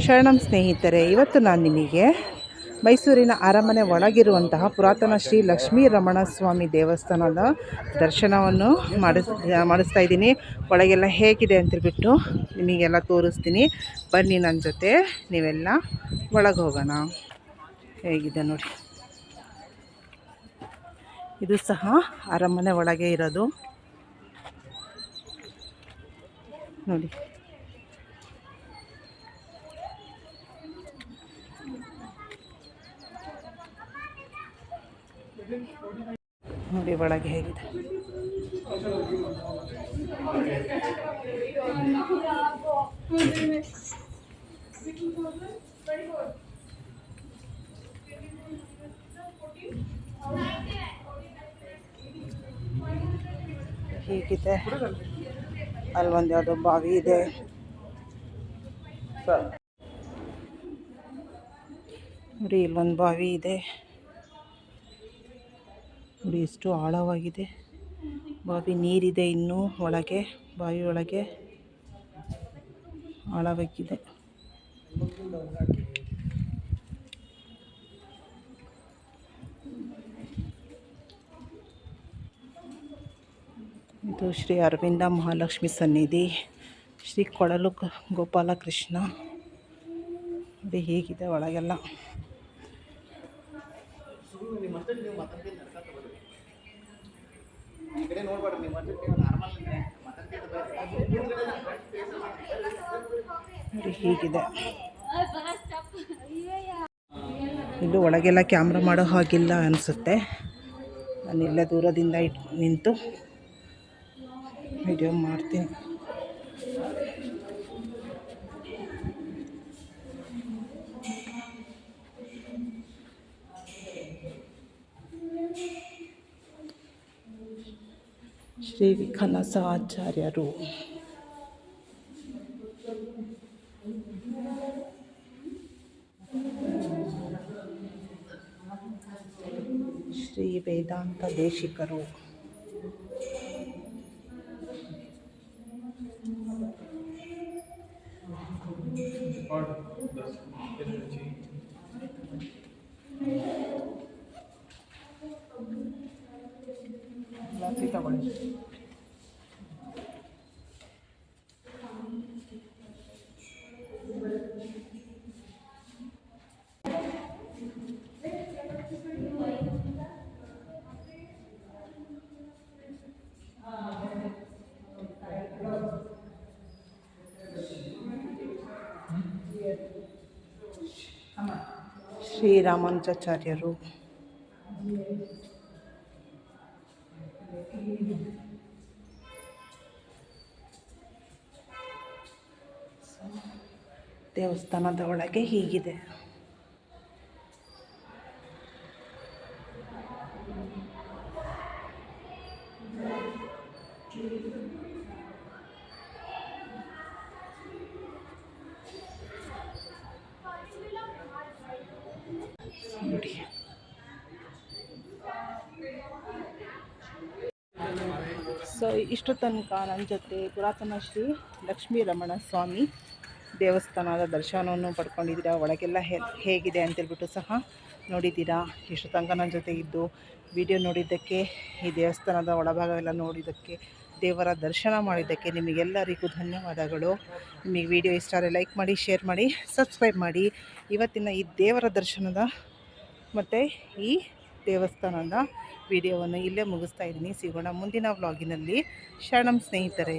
ಶರಣಂ ಸ್ನೇಹಿತರೆ, ಇವತ್ತು ನಾನು ನಿಮಗೆ ಮೈಸೂರಿನ ಅರಮನೆ ಒಳಗಿರುವಂತಹ ಪುರಾತನ ಶ್ರೀ ಲಕ್ಷ್ಮೀ ರಮಣ ಸ್ವಾಮಿ ದೇವಸ್ಥಾನದ ದರ್ಶನವನ್ನು ಮಾಡಿಸ್ತಾ ಇದ್ದೀನಿ. ಒಳಗೆಲ್ಲ ಹೇಗಿದೆ ಅಂತೇಳ್ಬಿಟ್ಟು ನಿಮಗೆಲ್ಲ ತೋರಿಸ್ತೀನಿ. ಬನ್ನಿ ನನ್ನ ಜೊತೆ, ನೀವೆಲ್ಲ ಒಳಗೆ ಹೋಗೋಣ. ಹೇಗಿದೆ ನೋಡಿ, ಇದು ಸಹ ಅರಮನೆ ಒಳಗೆ ಇರೋದು ನೋಡಿ. ನೋಡಿ ಒಳಗೆ ಹೇಗಿದೆ. ಹೀಗಿದೆ. ಅಲ್ಲೊಂದು ಯಾವುದೋ ಬಾವಿ ಇದೆ. ನೋಡಿ ಇಲ್ಲೊಂದು ಬಾವಿ ಇದೆ ನೋಡಿ, ಎಷ್ಟು ಆಳವಾಗಿದೆ ಬಾವಿ. ನೀರಿದೆ ಇನ್ನೂ ಒಳಗೆ, ಬಾವಿ ಒಳಗೆ ಆಳವಾಗಿದೆ. ಇದು ಶ್ರೀ ಅರವಿಂದ ಮಹಾಲಕ್ಷ್ಮಿ ಸನ್ನಿಧಿ, ಶ್ರೀ ಕೊಳಲು ಗೋಪಾಲಕೃಷ್ಣ. ನೋಡಿ ಹೀಗಿದೆ ಒಳಗೆಲ್ಲ. ನೋಡಿ ಹೀಗಿದೆ. ಇಲ್ಲೂ ಒಳಗೆಲ್ಲ ಕ್ಯಾಮ್ರಾ ಮಾಡೋ ಹಾಗಿಲ್ಲ ಅನಿಸುತ್ತೆ. ನಾನಿಲ್ಲ ದೂರದಿಂದ ನಿಂತು ವಿಡಿಯೋ ಮಾಡ್ತೀನಿ. ಶ್ರೀ ವಿಖನಸ ಆಚಾರ್ಯರು. ಶ್ರೀ ವೇದಾಂತ ದೇಶಿಕರು. ಶ್ರೀರಾಮಾನುಜಾಚಾರ್ಯರು. ದೇವಸ್ಥಾನದ ಒಳಗೆ ಹೀಗಿದೆ. ನೋಡಿ ಸೊ ಇಷ್ಟು ತನಕ ನನ್ನ ಜೊತೆ ಪುರಾತನ ಶ್ರೀ ಲಕ್ಷ್ಮೀ ರಮಣ ಸ್ವಾಮಿ ದೇವಸ್ಥಾನದ ದರ್ಶನವನ್ನು ಪಡ್ಕೊಂಡಿದ್ದೀರಾ. ಒಳಗೆಲ್ಲ ಹೇಗಿದೆ ಅಂತೇಳ್ಬಿಟ್ಟು ಸಹ ನೋಡಿದ್ದೀರಾ. ಇಷ್ಟು ತನಕ ನನ್ನ ಜೊತೆ ಇದ್ದು ವಿಡಿಯೋ ನೋಡಿದ್ದಕ್ಕೆ, ಈ ದೇವಸ್ಥಾನದ ಒಳಭಾಗವೆಲ್ಲ ನೋಡಿದ್ದಕ್ಕೆ, ದೇವರ ದರ್ಶನ ಮಾಡಿದ್ದಕ್ಕೆ ನಿಮಗೆಲ್ಲರಿಗೂ ಧನ್ಯವಾದಗಳು. ನಿಮಗೆ ವಿಡಿಯೋ ಇಷ್ಟ ಆದರೆ ಲೈಕ್ ಮಾಡಿ, ಶೇರ್ ಮಾಡಿ, ಸಬ್ಸ್ಕ್ರೈಬ್ ಮಾಡಿ. ಇವತ್ತಿನ ಈ ದೇವರ ದರ್ಶನದ ಮತ್ತು ಈ ದೇವಸ್ಥಾನದ ವಿಡಿಯೋವನ್ನು ಇಲ್ಲೇ ಮುಗಿಸ್ತಾ ಇದ್ದೀನಿ. ಸಿಗೋಣ ಮುಂದಿನ ವ್ಲಾಗಿನಲ್ಲಿ. ಶರಣಂ ಸ್ನೇಹಿತರೆ.